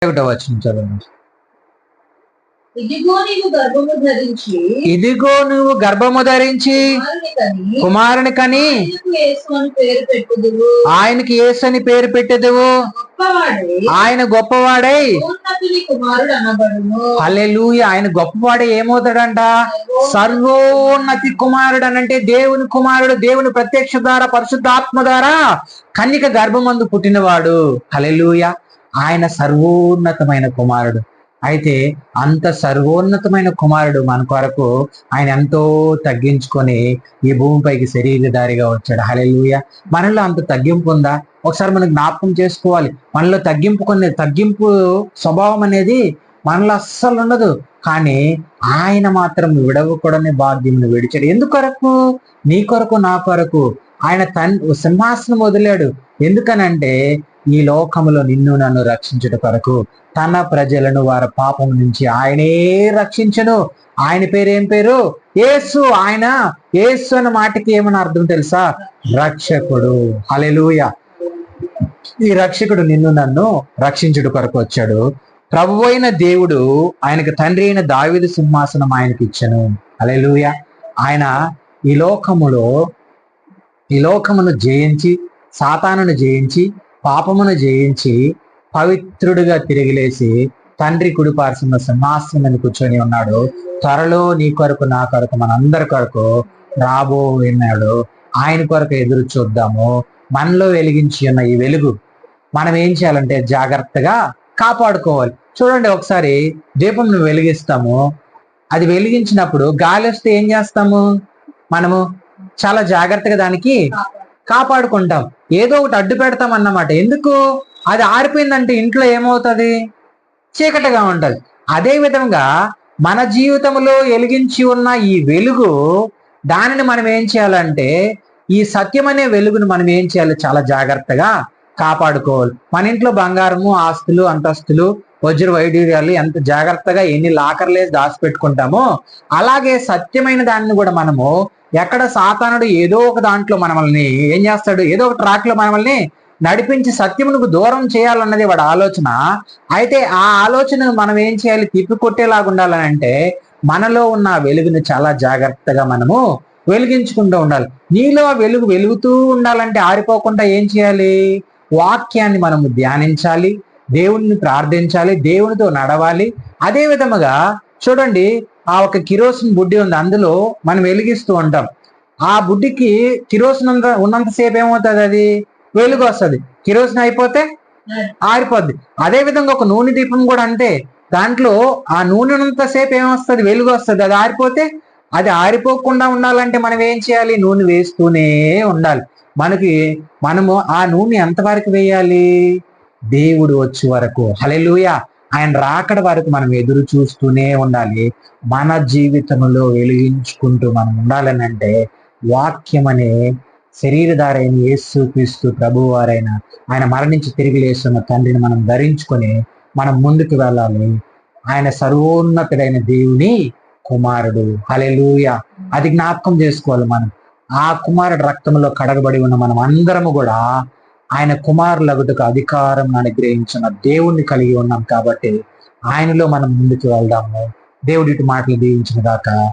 ఒకటో వచనం చదవండి. ఇదిగో నువ్వు గర్భము ధరించి కుమారుని కని ఆయనకి యేసు అని పేరు పెట్టెదవు. ఆయన గొప్పవాడై హల్లెలూయా. ఆయన గొప్పవాడే ఏమవుతాడంట? సర్వోన్నతి కుమారుడు అనంటే దేవుని కుమారుడు, దేవుని ప్రత్యక్ష ద్వారా పరిశుద్ధాత్మ ద్వారా కన్యక గర్భమందు పుట్టినవాడు. హల్లెలూయా. ఆయన సర్వోన్నతమైన కుమారుడు. అయితే అంత సర్వోన్నతమైన కుమారుడు మన కొరకు ఆయన ఎంతో తగ్గించుకొని ఈ భూమిపైకి శరీరధారిగా వచ్చాడు. హల్లెలూయా. మనలో అంత తగ్గింపు ఉందా? ఒకసారి మనం జ్ఞాపకం చేసుకోవాలి. మనలో తగ్గింపు స్వభావం అనేది మనలో అస్సలు ఉండదు. కానీ ఆయన మాత్రం విడవకూడని భాగ్యం విడిచాడు. ఎందుకొరకు? నీ కొరకు, నా కొరకు. ఆయన సింహాసనం వదిలాడు. ఎందుకనంటే ఈ లోకములో నిన్ను నన్ను రక్షించుట కొరకు, తన ప్రజలను వారి పాపం నుంచి ఆయనే రక్షించను. ఆయన పేరు ఏం పేరు? యేసు. ఆయన యేసు అన్న మాటకి ఏమని అర్థం తెలుసా? రక్షకుడు. హల్లెలూయా. ఈ రక్షకుడు నిన్ను నన్ను రక్షించుట కొరకు వచ్చాడు. ప్రభువైన దేవుడు ఆయనకు తండ్రి అయిన దావీదు సింహాసనం ఆయనకి ఇచ్చను. హల్లెలూయా. ఆయన ఈ లోకమును జయించి, సాతానును జయించి, పాపమును జయించి పవిత్రుడిగా తిరిగిలేసి తండ్రి కుడిపార్శ్వన సింహాసనం కూర్చొని ఉన్నాడు. త్వరలో నీ కొరకు, నా కొరకు, మనందరి కొరకు రాబోతున్నాడు. ఆయన కొరకు ఎదురు చూద్దాము. మనలో వెలిగించి ఉన్న ఈ వెలుగు మనం ఏం చేయాలంటే జాగ్రత్తగా కాపాడుకోవాలి. చూడండి, ఒకసారి దీపం వెలిగిస్తాము. అది వెలిగించినప్పుడు గాలి వస్తే ఏం చేస్తాము? మనము చాలా జాగ్రత్తగా దానికి కాపాడుకుంటాం. ఏదో ఒకటి అడ్డు పెడతాం అన్నమాట. ఎందుకు? అది ఆరిపోయిందంటే ఇంట్లో ఏమవుతుంది? చీకటిగా ఉంటది. అదే విధంగా మన జీవితంలో వెలిగించి ఉన్న ఈ వెలుగు, దానిని మనం ఏం చేయాలంటే ఈ సత్యం అనే వెలుగును మనం ఏం చేయాలి? చాలా జాగ్రత్తగా కాపాడుకోవాలి. మన ఇంట్లో బంగారము, ఆస్తులు, అంతస్తులు, వజ్ర వైడూర్యాలు ఎంత జాగ్రత్తగా ఎన్ని లాకర్లేసి దాచిపెట్టుకుంటామో, అలాగే సత్యమైన దాన్ని కూడా మనము ఎక్కడ సాతానుడు ఏదో ఒక దాంట్లో మనల్ని ఏం చేస్తాడు? ఏదో ఒక ట్రాక్ లో మనల్ని నడిపించి సత్యమునకు దూరం చేయాలన్నది వాడి ఆలోచన. అయితే ఆ ఆలోచన మనం ఏం చేయాలి? తిప్పికొట్టేలాగా ఉండాలని అంటే మనలో ఉన్న వెలుగుని చాలా జాగ్రత్తగా మనము వెలిగించుకుంటూ ఉండాలి. నీలో వెలుగు వెలుగుతూ ఉండాలంటే ఆరిపోకుండా ఏం చేయాలి? వాక్యాన్ని మనము ధ్యానించాలి, దేవుణ్ణి ప్రార్థించాలి, దేవునితో నడవాలి. అదే విధముగా చూడండి, ఆ ఒక కిరోసిన్ బుడ్డి ఉంది, అందులో మనం వెలిగిస్తూ ఉంటాం. ఆ బుడ్డికి కిరోసిన్ ఉన్నంతసేపు ఏమవుతుంది? అది వెలుగు వస్తుంది. కిరోసిన్ అయిపోతే ఆరిపోద్ది. అదే విధంగా ఒక నూనె దీపం కూడా అంతే. దాంట్లో ఆ నూనె ఉన్నంతసేపు ఏమొస్తుంది? వెలుగు వస్తుంది. అది ఆరిపోతే, అది ఆరిపోకుండా ఉండాలంటే మనం ఏం చేయాలి? నూనె వేస్తూనే ఉండాలి. మనము ఆ నూనె ఎంతవరకు వేయాలి? దేవుడు వచ్చే వరకు. హల్లెలూయా. ఆయన రాకడ వరకు మనం ఎదురు చూస్తూనే ఉండాలి. మన జీవితంలో వెలిగించుకుంటూ మనం ఉండాలని అంటే వాక్యం అనే శరీరధారైన యేసు క్రీస్తు ప్రభువు వారైన ఆయన మరణించి తిరిగి లేస్తున్న తండ్రిని మనం ధరించుకొని మనం ముందుకు వెళ్ళాలి. ఆయన సర్వోన్నతుడైన దేవుని కుమారుడు. హల్లెలూయా. అది జ్ఞాపకం చేసుకోవాలి మనం. ఆ కుమారుడు రక్తంలో కడగబడి ఉన్న మనం అందరము కూడా ఆయన కుమారులగుటకు అధికారం అనుగ్రహించిన దేవుణ్ణి కలిగి ఉన్నాం. కాబట్టి ఆయనలో మనం ముందుకు వెళ్దాము. దేవుడి మాటలు దీవించిన దాకా.